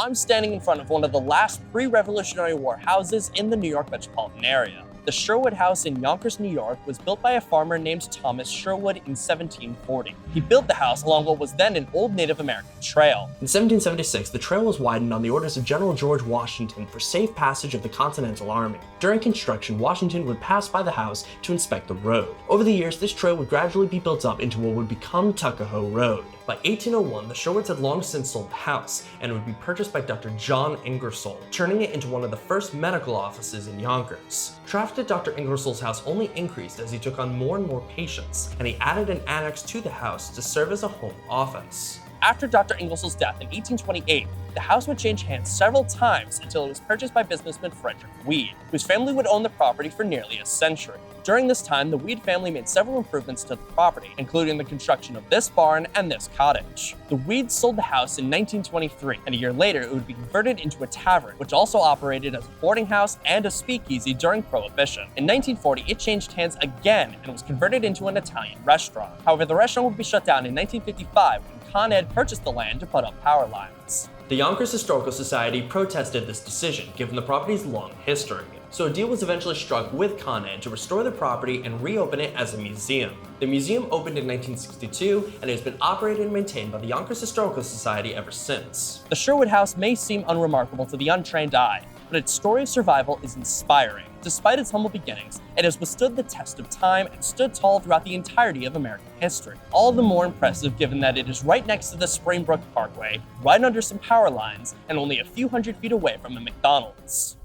I'm standing in front of one of the last pre-Revolutionary War houses in the New York metropolitan area. The Sherwood house in Yonkers, New York was built by a farmer named Thomas Sherwood in 1740. He built the house along what was then an old Native American trail. In 1776, the trail was widened on the orders of General George Washington for safe passage of the Continental Army. During construction, Washington would pass by the house to inspect the road. Over the years, this trail would gradually be built up into what would become Tuckahoe Road. By 1801, the Sherwoods had long since sold the house, and it would be purchased by Dr. John Ingersoll, turning it into one of the first medical offices in Yonkers. Traffic at Dr. Ingersoll's house only increased as he took on more and more patients, and he added an annex to the house to serve as a home office. After Dr. Ingersoll's death in 1828, the house would change hands several times until it was purchased by businessman Frederick Weed, whose family would own the property for nearly a century. During this time, the Weed family made several improvements to the property, including the construction of this barn and this cottage. The Weeds sold the house in 1923, and a year later it would be converted into a tavern, which also operated as a boarding house and a speakeasy during Prohibition. In 1940, it changed hands again and was converted into an Italian restaurant. However, the restaurant would be shut down in 1955 when Con Ed purchased the land to put up power lines. The Yonkers Historical Society protested this decision, given the property's long history. So a deal was eventually struck with Con Ed to restore the property and reopen it as a museum. The museum opened in 1962 and has been operated and maintained by the Yonkers Historical Society ever since. The Sherwood house may seem unremarkable to the untrained eye, but its story of survival is inspiring. Despite its humble beginnings, it has withstood the test of time and stood tall throughout the entirety of American history. All the more impressive given that it is right next to the Springbrook Parkway, right under some power lines, and only a few hundred feet away from a McDonald's.